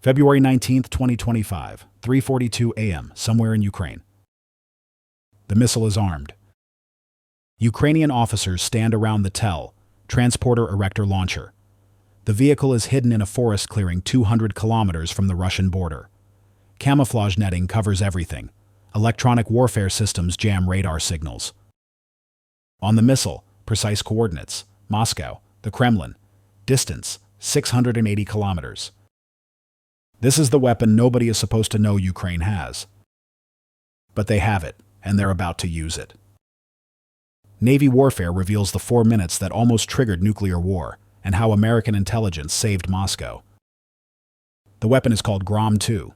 February 19th, 2025, 3:42 a.m., somewhere in Ukraine. The missile is armed. Ukrainian officers stand around the TEL, Transporter Erector Launcher. The vehicle is hidden in a forest clearing 200 kilometers from the Russian border. Camouflage netting covers everything. Electronic warfare systems jam radar signals. On the missile, precise coordinates: Moscow, the Kremlin. Distance, 680 kilometers. This is the weapon nobody is supposed to know Ukraine has. But they have it, and they're about to use it. Navy warfare reveals the 4 minutes that almost triggered nuclear war, and how American intelligence saved Moscow. The weapon is called Grom-2.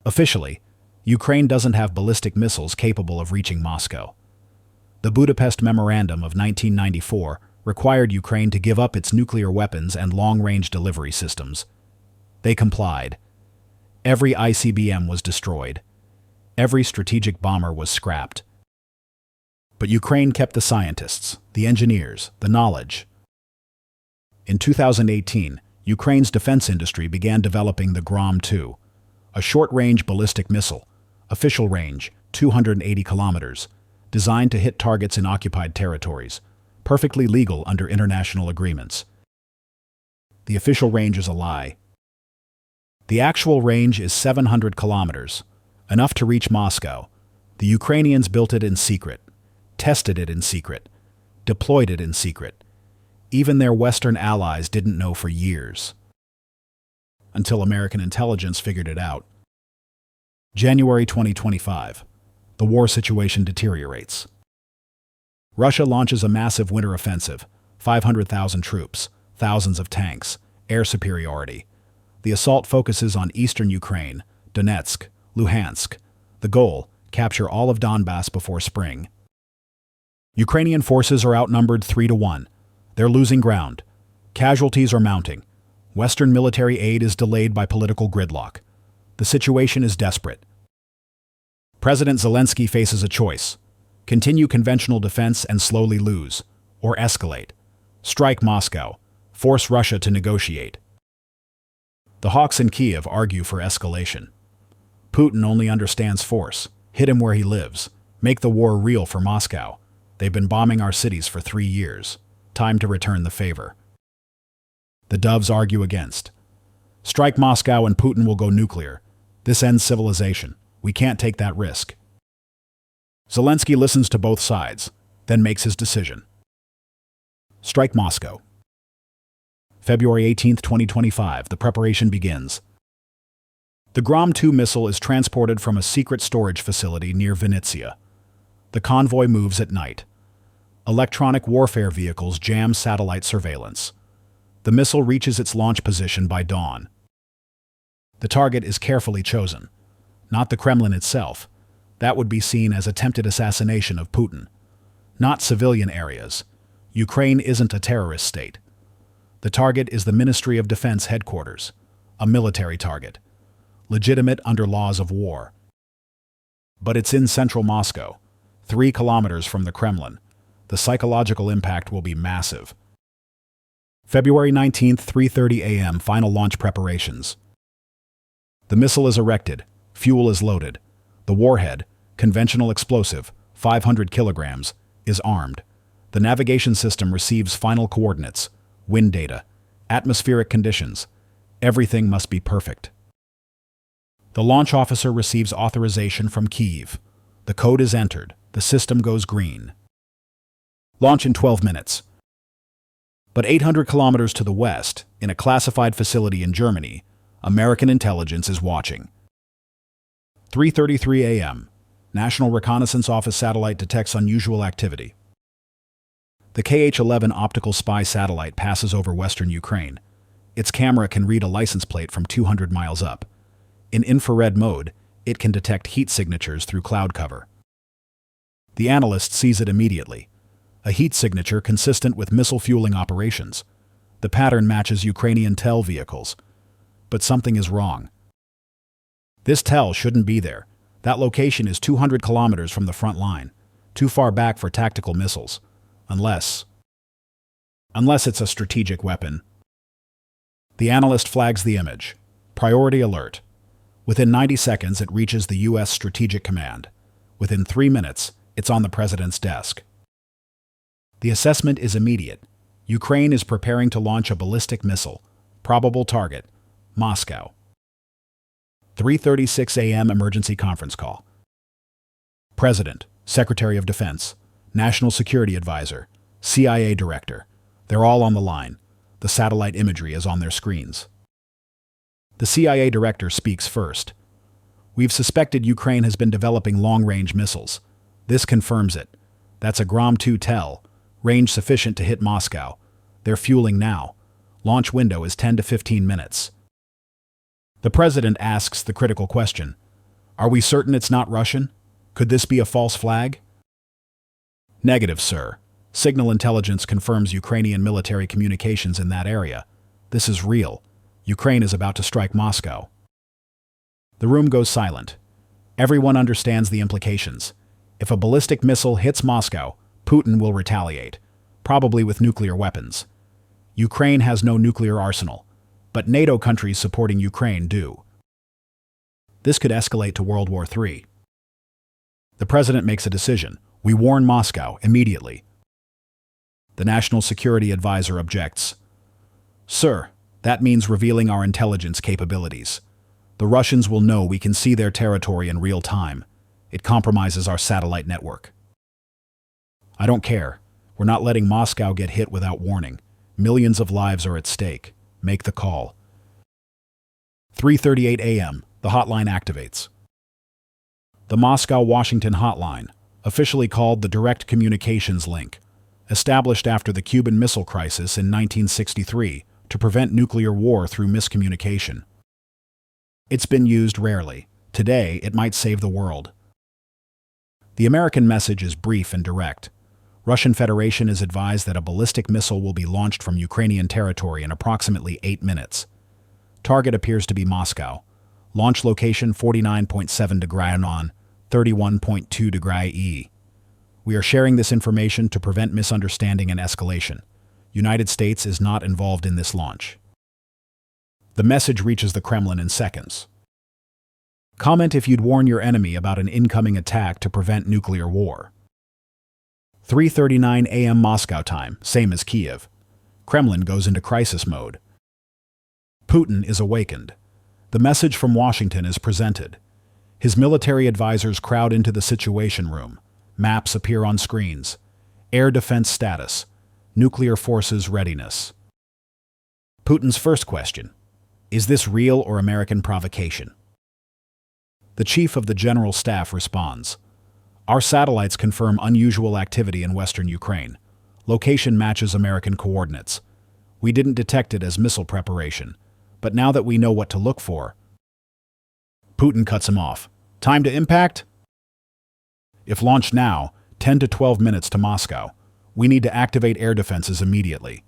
Officially, Ukraine doesn't have ballistic missiles capable of reaching Moscow. The Budapest Memorandum of 1994 required Ukraine to give up its nuclear weapons and long-range delivery systems. They complied. Every ICBM was destroyed. Every strategic bomber was scrapped. But Ukraine kept the scientists, the engineers, the knowledge. In 2018, Ukraine's defense industry began developing the Grom-2, a short-range ballistic missile, official range 280 kilometers, designed to hit targets in occupied territories, perfectly legal under international agreements. The official range is a lie. The actual range is 700 kilometers, enough to reach Moscow. The Ukrainians built it in secret, tested it in secret, deployed it in secret. Even their Western allies didn't know for years. Until American intelligence figured it out. January 2025. The war situation deteriorates. Russia launches a massive winter offensive, 500,000 troops, thousands of tanks, air superiority. The assault focuses on eastern Ukraine, Donetsk, Luhansk. The goal, capture all of Donbass before spring. Ukrainian forces are outnumbered 3-1. They're losing ground. Casualties are mounting. Western military aid is delayed by political gridlock. The situation is desperate. President Zelensky faces a choice: continue conventional defense and slowly lose, or escalate. Strike Moscow. Force Russia to negotiate. The hawks in Kiev argue for escalation. Putin only understands force. Hit him where he lives. Make the war real for Moscow. They've been bombing our cities for 3 years. Time to return the favor. The doves argue against. Strike Moscow and Putin will go nuclear. This ends civilization. We can't take that risk. Zelensky listens to both sides, then makes his decision. Strike Moscow. February 18th, 2025, the preparation begins. The Grom-2 missile is transported from a secret storage facility near Vinnytsia. The convoy moves at night. Electronic warfare vehicles jam satellite surveillance. The missile reaches its launch position by dawn. The target is carefully chosen. Not the Kremlin itself. That would be seen as attempted assassination of Putin. Not civilian areas. Ukraine isn't a terrorist state. The target is the Ministry of Defense headquarters, a military target, legitimate under laws of war. But it's in central Moscow, 3 kilometers from the Kremlin. The psychological impact will be massive. February 19th, 3:30 a.m., final launch preparations. The missile is erected. Fuel is loaded. The warhead, conventional explosive, 500 kilograms, is armed. The navigation system receives final coordinates, wind data, atmospheric conditions. Everything must be perfect. The launch officer receives authorization from Kyiv. The code is entered. The system goes green. Launch in 12 minutes. But 800 kilometers to the west, in a classified facility in Germany, American intelligence is watching. 3:33 a.m. National Reconnaissance Office satellite detects unusual activity. The KH-11 optical spy satellite passes over western Ukraine. Its camera can read a license plate from 200 miles up. In infrared mode, it can detect heat signatures through cloud cover. The analyst sees it immediately. A heat signature consistent with missile fueling operations. The pattern matches Ukrainian TEL vehicles. But something is wrong. This TEL shouldn't be there. That location is 200 kilometers from the front line, too far back for tactical missiles. Unless it's a strategic weapon. The analyst flags the image. Priority alert. Within 90 seconds, it reaches the U.S. Strategic Command. Within 3 minutes, it's on the president's desk. The assessment is immediate. Ukraine is preparing to launch a ballistic missile. Probable target, Moscow. 3:36 a.m. emergency conference call. President, Secretary of Defense, National Security Advisor, CIA Director. They're all on the line. The satellite imagery is on their screens. The CIA Director speaks first. We've suspected Ukraine has been developing long-range missiles. This confirms it. That's a Grom-2 TEL, range sufficient to hit Moscow. They're fueling now. Launch window is 10 to 15 minutes. The President asks the critical question. Are we certain it's not Russian? Could this be a false flag? Negative, sir. Signal intelligence confirms Ukrainian military communications in that area. This is real. Ukraine is about to strike Moscow. The room goes silent. Everyone understands the implications. If a ballistic missile hits Moscow, Putin will retaliate, probably with nuclear weapons. Ukraine has no nuclear arsenal, but NATO countries supporting Ukraine do. This could escalate to World War III. The President makes a decision. We warn Moscow immediately. The National Security Advisor objects. Sir, that means revealing our intelligence capabilities. The Russians will know we can see their territory in real time. It compromises our satellite network. I don't care. We're not letting Moscow get hit without warning. Millions of lives are at stake. Make the call. 3:38 a.m. The hotline activates. The Moscow-Washington hotline, officially called the Direct Communications Link, established after the Cuban Missile Crisis in 1963 to prevent nuclear war through miscommunication. It's been used rarely. Today, it might save the world. The American message is brief and direct. Russian Federation is advised that a ballistic missile will be launched from Ukrainian territory in approximately 8 minutes. Target appears to be Moscow. Launch location 49.7 degree on, 31.2 degree E. We are sharing this information to prevent misunderstanding and escalation. United States is not involved in this launch. The message reaches the Kremlin in seconds. Comment if you'd warn your enemy about an incoming attack to prevent nuclear war. 3:39 a.m. Moscow time, same as Kiev. Kremlin goes into crisis mode. Putin is awakened. The message from Washington is presented. His military advisors crowd into the situation room. Maps appear on screens. Air defense status. Nuclear forces readiness. Putin's first question. Is this real or American provocation? The chief of the General Staff responds. Our satellites confirm unusual activity in western Ukraine. Location matches American coordinates. We didn't detect it as missile preparation, but now that we know what to look for. Putin cuts him off. Time to impact? If launched now, 10 to 12 minutes to Moscow. We need to activate air defenses immediately.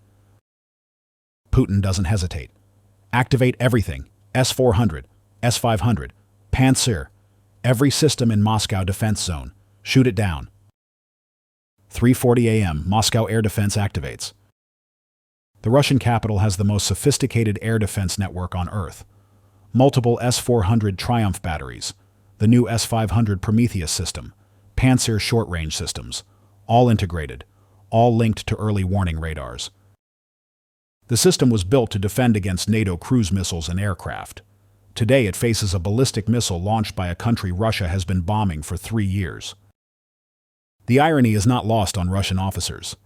Putin doesn't hesitate. Activate everything. S-400, S-500, Pantsir. Every system in Moscow defense zone. Shoot it down. 3:40 a.m. Moscow air defense activates. The Russian capital has the most sophisticated air defense network on Earth. Multiple S-400 Triumph batteries, the new S-500 Prometheus system, Pantsir short-range systems, all integrated, all linked to early warning radars. The system was built to defend against NATO cruise missiles and aircraft. Today it faces a ballistic missile launched by a country Russia has been bombing for 3 years. The irony is not lost on Russian officers.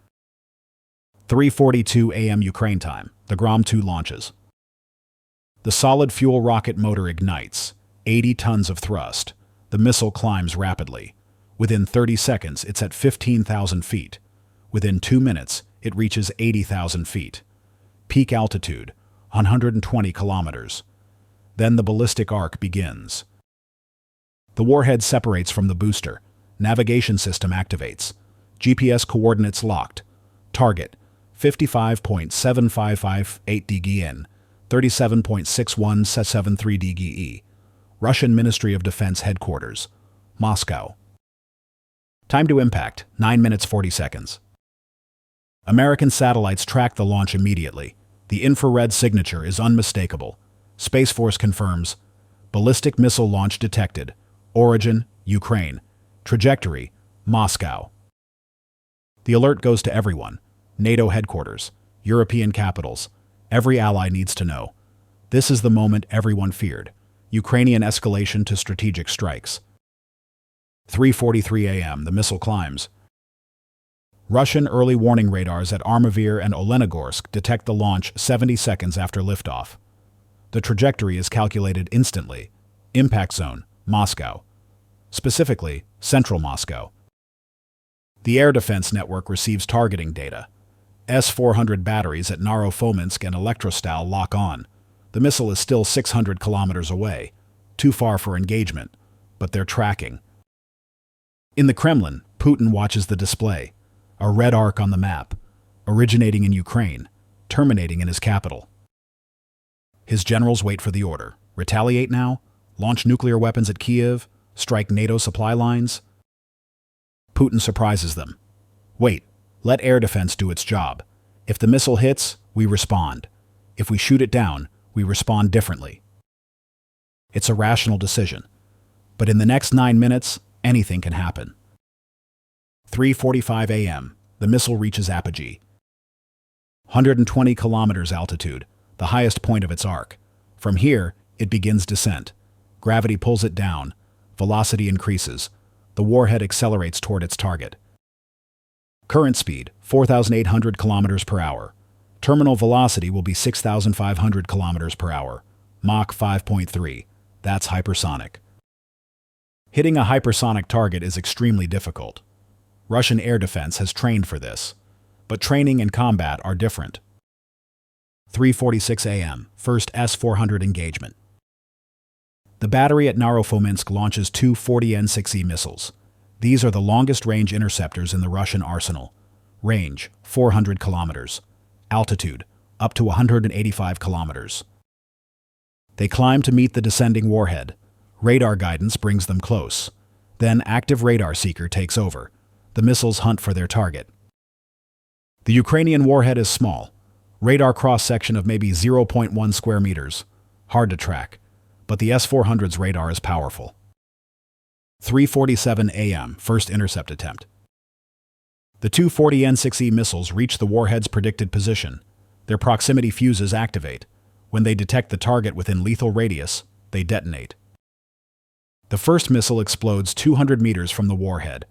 3:42 a.m. Ukraine time, the Grom-2 launches. The solid fuel rocket motor ignites, 80 tons of thrust. The missile climbs rapidly. Within 30 seconds, it's at 15,000 feet. Within 2 minutes, it reaches 80,000 feet. Peak altitude, 120 kilometers. Then the ballistic arc begins. The warhead separates from the booster. Navigation system activates. GPS coordinates locked. Target, 55.7558 DGN, 37.6173 DGE. Russian Ministry of Defense Headquarters, Moscow. Time to impact, 9 minutes 40 seconds. American satellites track the launch immediately. The infrared signature is unmistakable. Space Force confirms. Ballistic missile launch detected. Origin, Ukraine. Trajectory, Moscow. The alert goes to everyone. NATO headquarters, European capitals. Every ally needs to know. This is the moment everyone feared. Ukrainian escalation to strategic strikes. 3:43 a.m. The missile climbs. Russian early warning radars at Armavir and Olenogorsk detect the launch 70 seconds after liftoff. The trajectory is calculated instantly. Impact zone, Moscow. Specifically, central Moscow. The air defense network receives targeting data. S-400 batteries at Narofominsk and Elektrostal lock on. The missile is still 600 kilometers away, too far for engagement, but they're tracking. In the Kremlin, Putin watches the display, a red arc on the map, originating in Ukraine, terminating in his capital. His generals wait for the order. Retaliate now? Launch nuclear weapons at Kiev? Strike NATO supply lines? Putin surprises them. Wait, let air defense do its job. If the missile hits, we respond. If we shoot it down, we respond differently. It's a rational decision. But in the next 9 minutes, anything can happen. 3:45 a.m. The missile reaches apogee. 120 kilometers altitude, the highest point of its arc. From here, it begins descent. Gravity pulls it down. Velocity increases. The warhead accelerates toward its target. Current speed, 4,800 kilometers per hour. Terminal velocity will be 6,500 kilometers per hour. Mach 5.3. That's hypersonic. Hitting a hypersonic target is extremely difficult. Russian air defense has trained for this. But training and combat are different. 3:46 a.m. First S-400 engagement. The battery at Narofominsk launches two 40N-6E missiles. These are the longest-range interceptors in the Russian arsenal. Range, 400 kilometers. Altitude, up to 185 kilometers. They climb to meet the descending warhead. Radar guidance brings them close. Then active radar seeker takes over. The missiles hunt for their target. The Ukrainian warhead is small. Radar cross-section of maybe 0.1 square meters. Hard to track. But the S-400's radar is powerful. 3:47 a.m. First intercept attempt. The two 40N-6E missiles reach the warhead's predicted position. Their proximity fuses activate. When they detect the target within lethal radius, they detonate. The first missile explodes 200 meters from the warhead.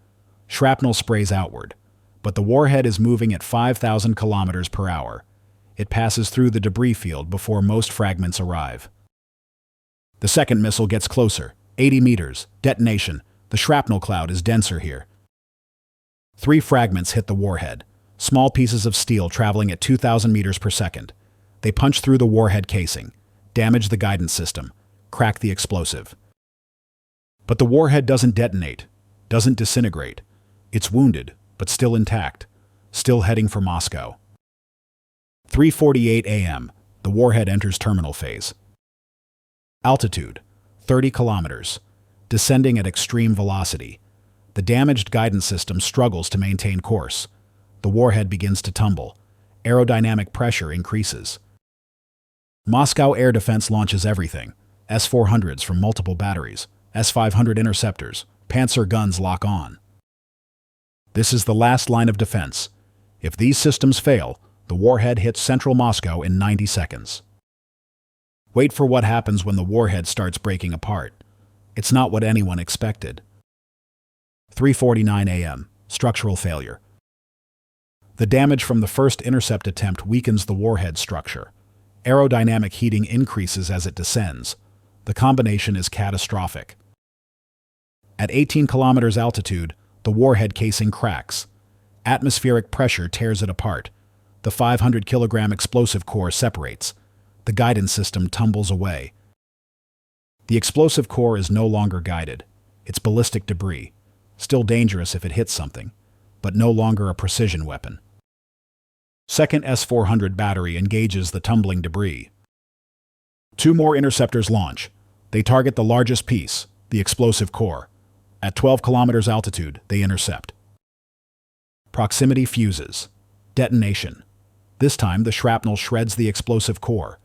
Shrapnel sprays outward. But the warhead is moving at 5,000 kilometers per hour. It passes through the debris field before most fragments arrive. The second missile gets closer, 80 meters, detonation. The shrapnel cloud is denser here. 3 fragments hit the warhead, small pieces of steel traveling at 2,000 meters per second. They punch through the warhead casing, damage the guidance system, crack the explosive. But the warhead doesn't detonate, doesn't disintegrate. It's wounded, but still intact, still heading for Moscow. 3:48 a.m. The warhead enters terminal phase. Altitude, 30 kilometers, descending at extreme velocity. The damaged guidance system struggles to maintain course. The warhead begins to tumble. Aerodynamic pressure increases. Moscow air defense launches everything. S-400s from multiple batteries, S-500 interceptors, Panzer guns lock on. This is the last line of defense. If these systems fail, the warhead hits central Moscow in 90 seconds. Wait for what happens when the warhead starts breaking apart. It's not what anyone expected. 3:49 a.m. Structural failure. The damage from the first intercept attempt weakens the warhead structure. Aerodynamic heating increases as it descends. The combination is catastrophic. At 18 kilometers altitude, the warhead casing cracks. Atmospheric pressure tears it apart. The 500-kilogram explosive core separates. The guidance system tumbles away. The explosive core is no longer guided. It's ballistic debris, still dangerous if it hits something, but no longer a precision weapon. Second S-400 battery engages the tumbling debris. 2 more interceptors launch. They target the largest piece, the explosive core. At 12 kilometers altitude, they intercept. Proximity fuses. Detonation. This time, the shrapnel shreds the explosive core.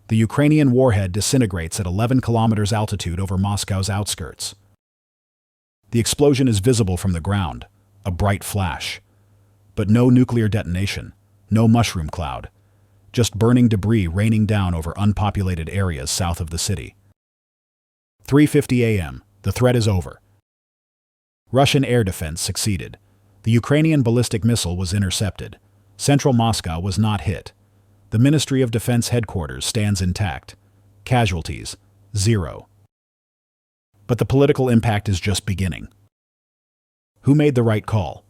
The Ukrainian warhead disintegrates at 11 kilometers altitude over Moscow's outskirts. The explosion is visible from the ground, a bright flash. But no nuclear detonation, no mushroom cloud, just burning debris raining down over unpopulated areas south of the city. 3:50 a.m. The threat is over. Russian air defense succeeded. The Ukrainian ballistic missile was intercepted. Central Moscow was not hit. The Ministry of Defense headquarters stands intact. Casualties, 0. But the political impact is just beginning. Who made the right call?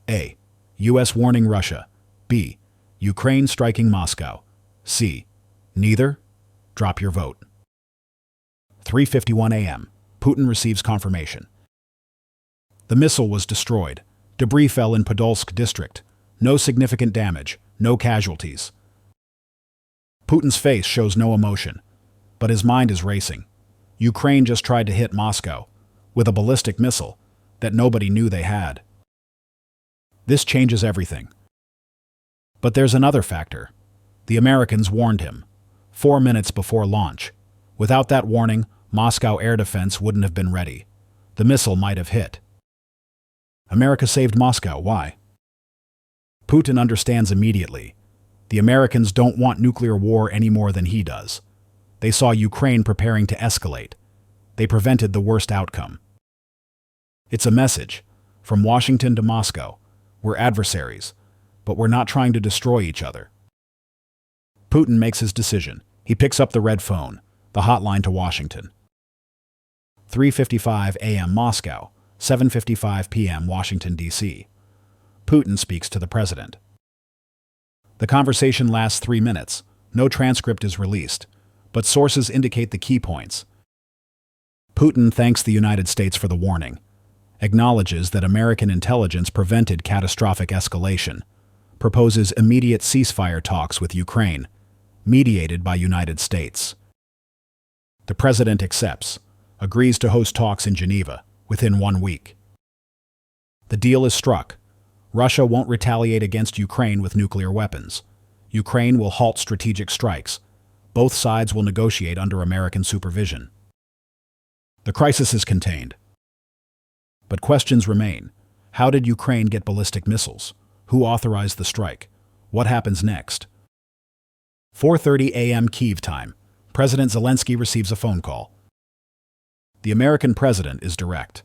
A. U.S. warning Russia. B. Ukraine striking Moscow. C. Neither? Drop your vote. 3:51 a.m. Putin receives confirmation. The missile was destroyed. Debris fell in Podolsk district. No significant damage, no casualties. Putin's face shows no emotion, but his mind is racing. Ukraine just tried to hit Moscow with a ballistic missile that nobody knew they had. This changes everything. But there's another factor. The Americans warned him 4 minutes before launch. Without that warning, Moscow air defense wouldn't have been ready. The missile might have hit. America saved Moscow. Why? Putin understands immediately. The Americans don't want nuclear war any more than he does. They saw Ukraine preparing to escalate. They prevented the worst outcome. It's a message from Washington to Moscow. We're adversaries, but we're not trying to destroy each other. Putin makes his decision. He picks up the red phone, the hotline to Washington. 3:55 a.m. Moscow, 7:55 p.m. Washington, D.C. Putin speaks to the president. The conversation lasts 3 minutes. No transcript is released, but sources indicate the key points. Putin thanks the United States for the warning, acknowledges that American intelligence prevented catastrophic escalation, proposes immediate ceasefire talks with Ukraine, mediated by United States. The president accepts, agrees to host talks in Geneva within 1 week. The deal is struck. Russia won't retaliate against Ukraine with nuclear weapons. Ukraine will halt strategic strikes. Both sides will negotiate under American supervision. The crisis is contained. But questions remain. How did Ukraine get ballistic missiles? Who authorized the strike? What happens next? 4:30 a.m. Kyiv time. President Zelensky receives a phone call. The American president is direct.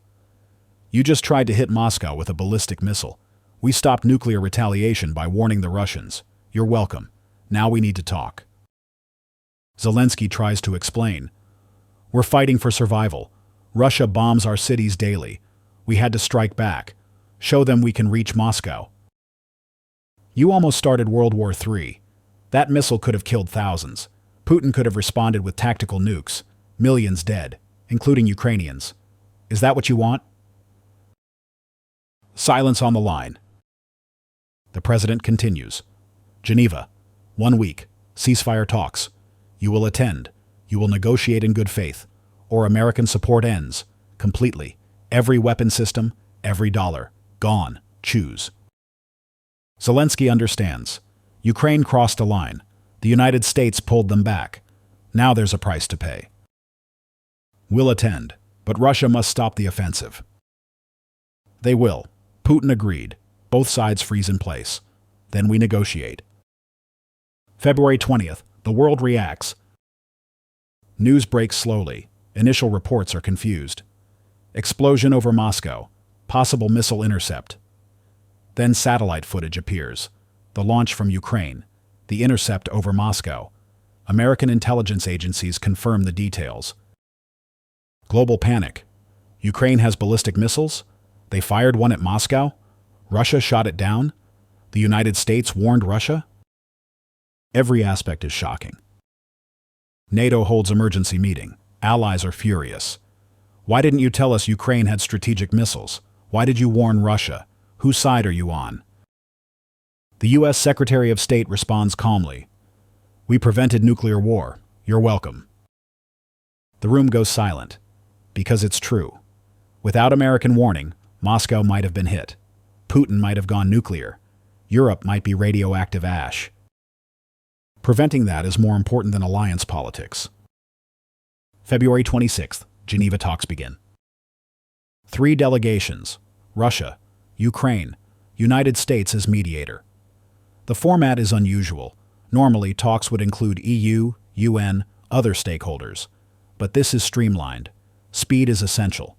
You just tried to hit Moscow with a ballistic missile. We stopped nuclear retaliation by warning the Russians. You're welcome. Now we need to talk. Zelensky tries to explain. We're fighting for survival. Russia bombs our cities daily. We had to strike back. Show them we can reach Moscow. You almost started World War III. That missile could have killed thousands. Putin could have responded with tactical nukes. Millions dead, including Ukrainians. Is that what you want? Silence on the line. The president continues. Geneva, 1 week, ceasefire talks. You will attend. You will negotiate in good faith, or American support ends, completely. Every weapon system, every dollar, gone. Choose. Zelensky understands. Ukraine crossed a line. The United States pulled them back. Now there's a price to pay. We'll attend, but Russia must stop the offensive. They will. Putin agreed. Both sides freeze in place. Then we negotiate. February 20th, the world reacts. News breaks slowly. Initial reports are confused. Explosion over Moscow. Possible missile intercept. Then satellite footage appears. The launch from Ukraine. The intercept over Moscow. American intelligence agencies confirm the details. Global panic. Ukraine has ballistic missiles? They fired one at Moscow? Russia shot it down? The United States warned Russia? Every aspect is shocking. NATO holds emergency meeting. Allies are furious. Why didn't you tell us Ukraine had strategic missiles? Why did you warn Russia? Whose side are you on? The U.S. Secretary of State responds calmly. We prevented nuclear war. You're welcome. The room goes silent. Because it's true. Without American warning, Moscow might have been hit. Putin might have gone nuclear. Europe might be radioactive ash. Preventing that is more important than alliance politics. February 26th, Geneva talks begin. 3 delegations: Russia, Ukraine, United States as mediator. The format is unusual. Normally, talks would include EU, UN, other stakeholders. But this is streamlined. Speed is essential.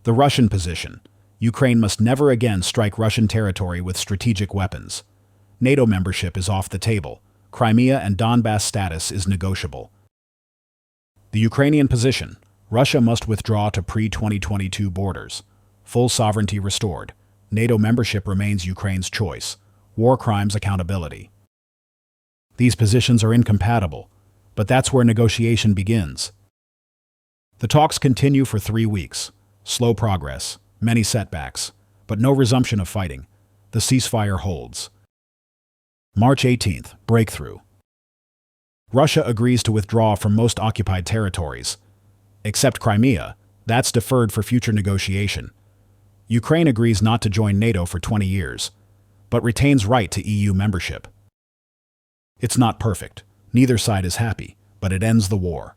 The Russian position: Ukraine must never again strike Russian territory with strategic weapons. NATO membership is off the table. Crimea and Donbass status is negotiable. The Ukrainian position: Russia must withdraw to pre-2022 borders. Full sovereignty restored. NATO membership remains Ukraine's choice. War crimes accountability. These positions are incompatible, but that's where negotiation begins. The talks continue for 3 weeks. Slow progress, many setbacks, but no resumption of fighting. The ceasefire holds. March 18th, breakthrough. Russia agrees to withdraw from most occupied territories. Except Crimea, that's deferred for future negotiation. Ukraine agrees not to join NATO for 20 years, but retains right to EU membership. It's not perfect. Neither side is happy, but it ends the war.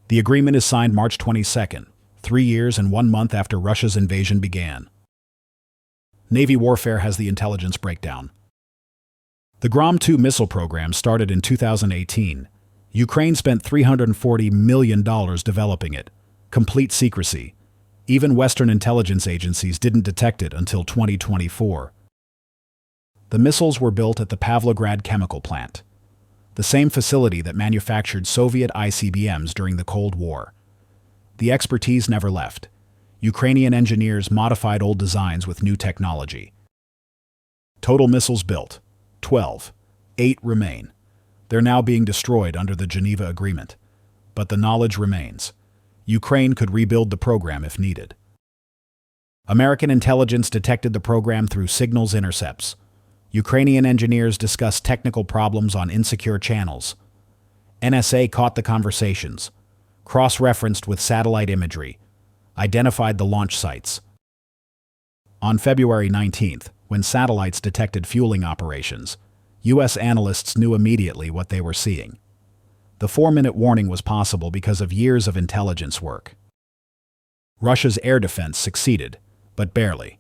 The agreement is signed March 22nd, 3 years and 1 month after Russia's invasion began. Navy warfare has the intelligence breakdown. The Grom-2 missile program started in 2018. Ukraine spent $340 million developing it. Complete secrecy. Even Western intelligence agencies didn't detect it until 2024. The missiles were built at the Pavlograd chemical plant, the same facility that manufactured Soviet ICBMs during the Cold War. The expertise never left. Ukrainian engineers modified old designs with new technology. Total missiles built: 12. 8 remain. They're now being destroyed under the Geneva Agreement. But the knowledge remains. Ukraine could rebuild the program if needed. American intelligence detected the program through signals intercepts. Ukrainian engineers discussed technical problems on insecure channels. NSA caught the conversations, cross-referenced with satellite imagery, identified the launch sites. On February 19th, when satellites detected fueling operations, U.S. analysts knew immediately what they were seeing. The 4-minute warning was possible because of years of intelligence work. Russia's air defense succeeded, but barely.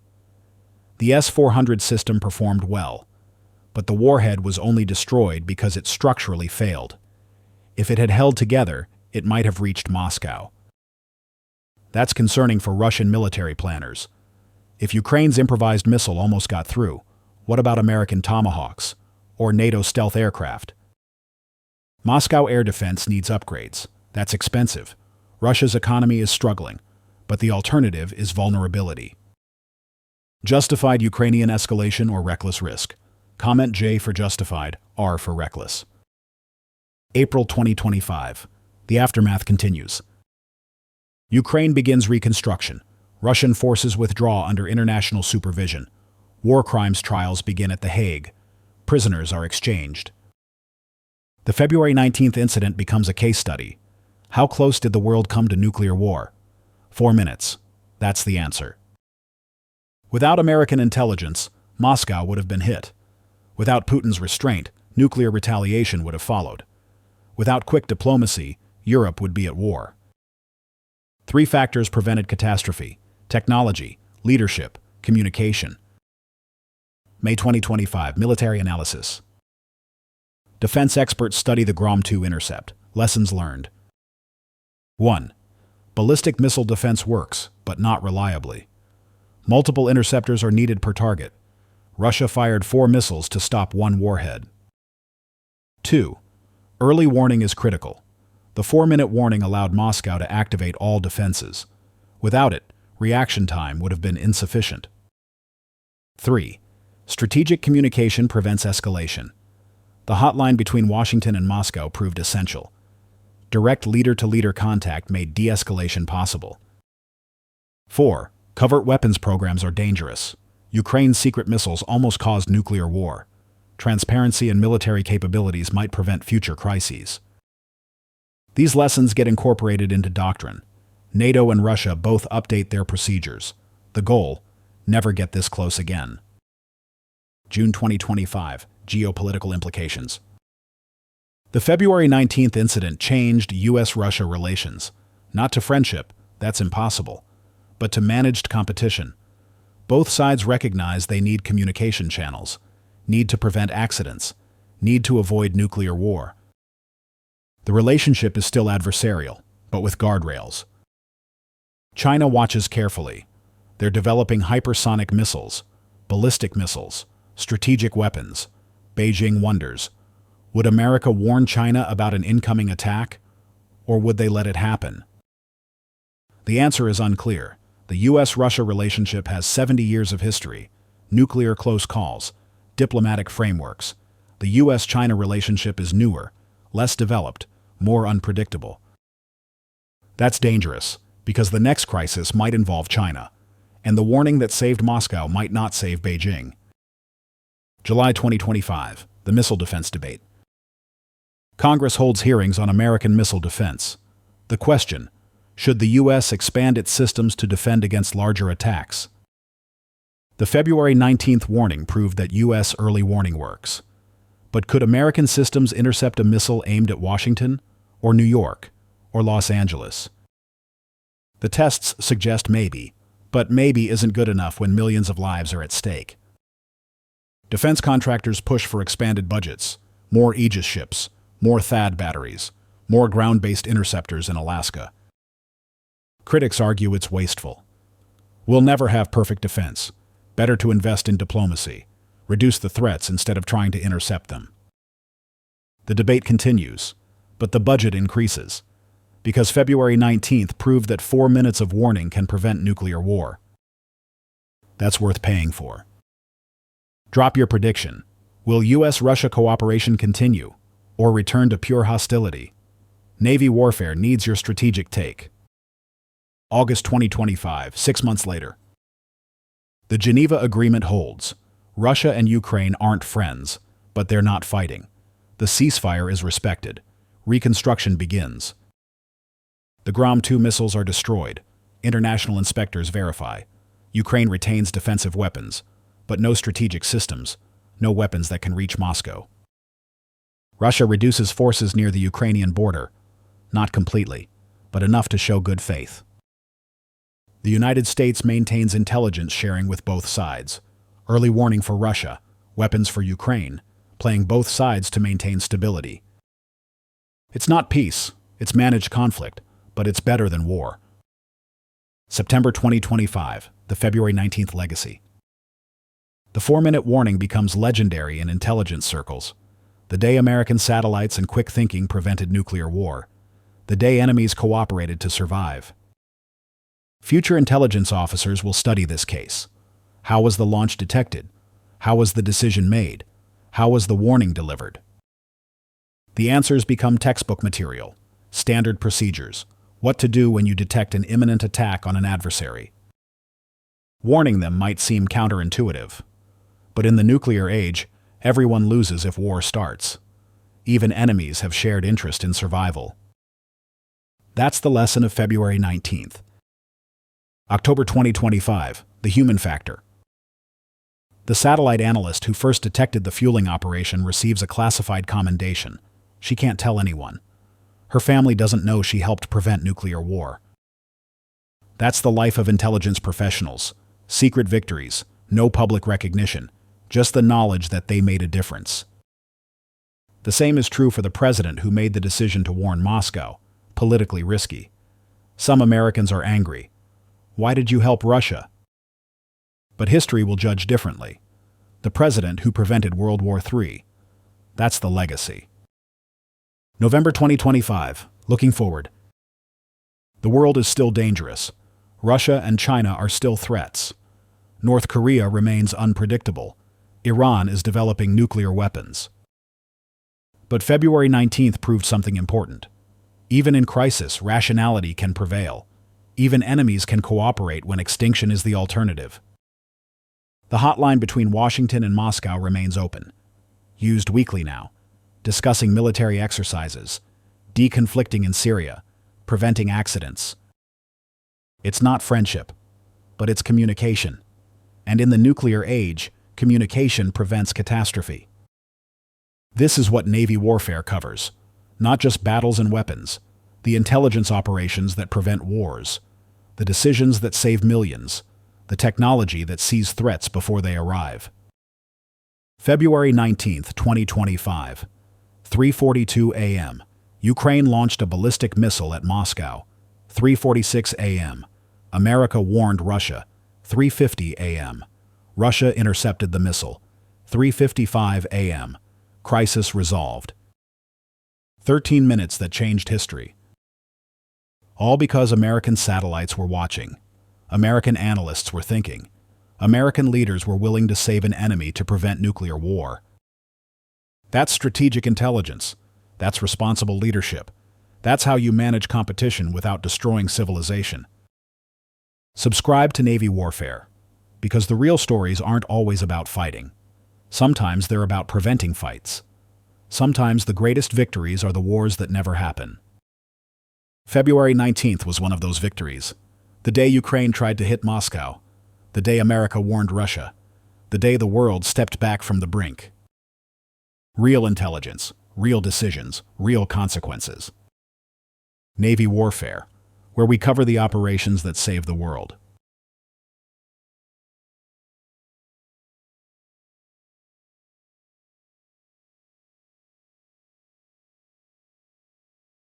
The S-400 system performed well, but the warhead was only destroyed because it structurally failed. If it had held together, it might have reached Moscow. That's concerning for Russian military planners. If Ukraine's improvised missile almost got through, what about American Tomahawks or NATO stealth aircraft? Moscow air defense needs upgrades. That's expensive. Russia's economy is struggling, but the alternative is vulnerability. Justified Ukrainian escalation or reckless risk? Comment J for justified, R for reckless. April 2025. The aftermath continues. Ukraine begins reconstruction. Russian forces withdraw under international supervision. War crimes trials begin at The Hague. Prisoners are exchanged. The February 19th incident becomes a case study. How close did the world come to nuclear war? 4 minutes. That's the answer. Without American intelligence, Moscow would have been hit. Without Putin's restraint, nuclear retaliation would have followed. Without quick diplomacy, Europe would be at war. 3 factors prevented catastrophe: technology, leadership, communication. May 2025, military analysis. Defense experts study the Grom-2 intercept. Lessons learned. 1. Ballistic missile defense works, but not reliably. Multiple interceptors are needed per target. Russia fired 4 missiles to stop 1 warhead. 2. Early warning is critical. The 4-minute warning allowed Moscow to activate all defenses. Without it, reaction time would have been insufficient. 3. Strategic communication prevents escalation. The hotline between Washington and Moscow proved essential. Direct leader-to-leader contact made de-escalation possible. 4. Covert weapons programs are dangerous. Ukraine's secret missiles almost caused nuclear war. Transparency and military capabilities might prevent future crises. These lessons get incorporated into doctrine. NATO and Russia both update their procedures. The goal: never get this close again. June 2025. Geopolitical implications. The February 19th incident changed U.S.-Russia relations, not to friendship, that's impossible, but to managed competition. Both sides recognize they need communication channels, need to prevent accidents, need to avoid nuclear war. The relationship is still adversarial, but with guardrails. China watches carefully. They're developing hypersonic missiles, ballistic missiles, strategic weapons. Beijing wonders, would America warn China about an incoming attack, or would they let it happen? The answer is unclear. The U.S.-Russia relationship has 70 years of history, nuclear close calls, diplomatic frameworks. The U.S.-China relationship is newer, less developed, more unpredictable. That's dangerous, because the next crisis might involve China, and the warning that saved Moscow might not save Beijing. July 2025, the missile defense debate. Congress holds hearings on American missile defense. The question, should the U.S. expand its systems to defend against larger attacks? The February 19th warning proved that U.S. early warning works. But could American systems intercept a missile aimed at Washington, or New York, or Los Angeles? The tests suggest maybe, but maybe isn't good enough when millions of lives are at stake. Defense contractors push for expanded budgets, more Aegis ships, more THAAD batteries, more ground-based interceptors in Alaska. Critics argue it's wasteful. We'll never have perfect defense. Better to invest in diplomacy, reduce the threats instead of trying to intercept them. The debate continues, but the budget increases, because February 19th proved that 4 minutes of warning can prevent nuclear war. That's worth paying for. Drop your prediction. Will U.S.-Russia cooperation continue, or return to pure hostility? Navy warfare needs your strategic take. August 2025, 6 months later. The Geneva Agreement holds. Russia and Ukraine aren't friends, but they're not fighting. The ceasefire is respected. Reconstruction begins. The Grom-2 missiles are destroyed. International inspectors verify. Ukraine retains defensive weapons, but no strategic systems, no weapons that can reach Moscow. Russia reduces forces near the Ukrainian border, not completely, but enough to show good faith. The United States maintains intelligence sharing with both sides. Early warning for Russia, weapons for Ukraine, playing both sides to maintain stability. It's not peace, it's managed conflict, but it's better than war. September 2025, the February 19th legacy. The 4-minute warning becomes legendary in intelligence circles. The day American satellites and quick thinking prevented nuclear war. The day enemies cooperated to survive. Future intelligence officers will study this case. How was the launch detected? How was the decision made? How was the warning delivered? The answers become textbook material, standard procedures, what to do when you detect an imminent attack on an adversary. Warning them might seem counterintuitive, but in the nuclear age, everyone loses if war starts. Even enemies have shared interest in survival. That's the lesson of February 19th. October 2025, the human factor. The satellite analyst who first detected the fueling operation receives a classified commendation. She can't tell anyone. Her family doesn't know she helped prevent nuclear war. That's the life of intelligence professionals. Secret victories, no public recognition, just the knowledge that they made a difference. The same is true for the president who made the decision to warn Moscow, politically risky. Some Americans are angry. Why did you help Russia? But history will judge differently. The president who prevented World War III. That's the legacy. November 2025. Looking forward. The world is still dangerous. Russia and China are still threats. North Korea remains unpredictable. Iran is developing nuclear weapons. But February 19th proved something important. Even in crisis, rationality can prevail. Even enemies can cooperate when extinction is the alternative. The hotline between Washington and Moscow remains open. Used weekly now. Discussing military exercises, deconflicting in Syria, preventing accidents. It's not friendship, but it's communication. And in the nuclear age, communication prevents catastrophe. This is what Navy warfare covers. Not just battles and weapons, the intelligence operations that prevent wars, the decisions that save millions, the technology that sees threats before they arrive. February 19, 2025, 3:42 a.m. Ukraine launched a ballistic missile at Moscow. 3:46 a.m. America warned Russia. 3:50 a.m. Russia intercepted the missile. 3:55 a.m. Crisis resolved. 13 minutes that changed history. All because American satellites were watching. American analysts were thinking. American leaders were willing to save an enemy to prevent nuclear war. That's strategic intelligence. That's responsible leadership. That's how you manage competition without destroying civilization. Subscribe to Navy Warfare, because the real stories aren't always about fighting. Sometimes they're about preventing fights. Sometimes the greatest victories are the wars that never happen. February 19th was one of those victories. The day Ukraine tried to hit Moscow. The day America warned Russia. The day the world stepped back from the brink. Real intelligence, real decisions, real consequences. Navy Warfare, where we cover the operations that save the world.